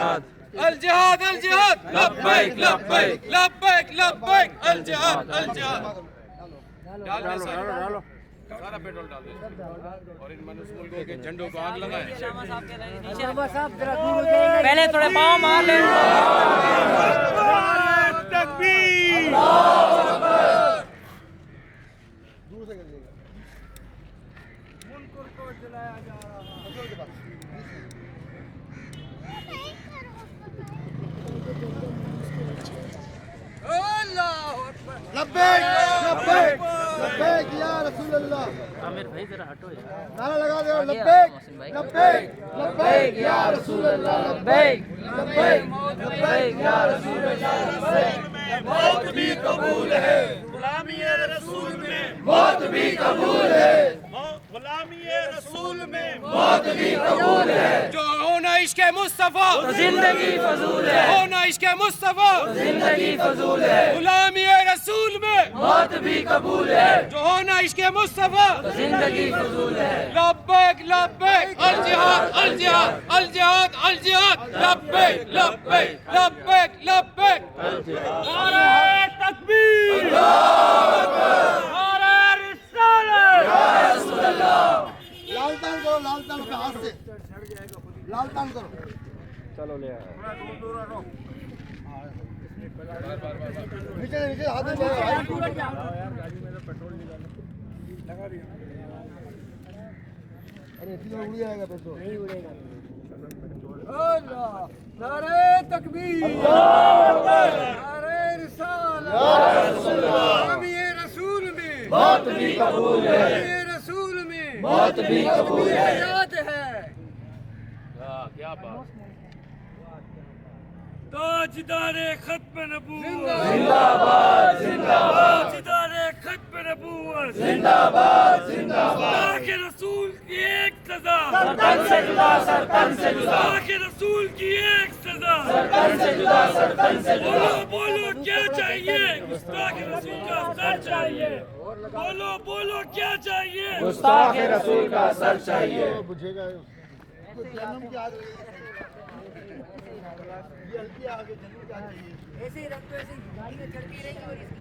जिहाद अल जिहाद लब्बैक लब्बैक लब्बैक लब्बैक अल जिहाद डाल दे सारा पेट्रोल डाल दे और इन मनसूल के झंडों को आग लगाए। पहले थोड़े पाँव मार ले। तकबीर लब्बैक लब्बैक लब्बैक या रसूल अल्लाह। आमिर भाई जरा हटो यार। नारा लगा दो लब्बैक लब्बैक लब्बैक या रसूल अल्लाह। लब्बैक लब्बैक लब्बैक या रसूल अल्लाह। लब्बैक मौत भी कबूल है गुलामी रसूल में, मौत भी कबूल है, गुलामी रसूल में मौत भी कबूल है। जो होना इश्क़े मुस्तफ़ा तो जिंदगी फजूल है, होना इश्क़े मुस्तफ़ा जिंदगी फजूल है, गुलामी रसूल में मौत भी कबूल है, जो होना इश्क़े मुस्तफ़ा तो जिंदगी फजूल है। लब्बैक लब्बैक अल जिहाद अल जिहाद अल जिहाद अल जिहाद लब्बैक लब्बैक लब्बैक लब्बैक नारे तकबीर नारे रिसालत लालतान करो, लालतान अपने हाथ से लालतान करो। नीचे नीचे हाथ में अरे इतनी उड़ जाएगा पेट्रोल। नहीं उड़ेगा। नारे तकबीर नारे रिसालत ये रसूल में मौत भी कबूल है, ये रसूल में मौत भी कबूल है। याद है क्या बात। ताजदारे खत्म नबूवत जिंदाबाद जिंदाबाद, ताजदारे खत्म नबूवत जिंदाबाद जिंदाबाद। के रसूल की एक सजा सरतन से जुदा, सरतन से जुदा, के रसूल की एक सजा सरतन से जुदा, सरतन से जुदा। बोलो बोलो क्या चाहिए गुस्ताख रसूल का सर चाहिए। बोलो बोलो क्या चाहिए गुस्ताख रसूल का सर चाहिए। बुझेगा जन्म की आग लगी। ये हल्की आगे जन्म की आग लगी। ऐसे ही रखते ऐसे गाड़ी में चलती रहेगी और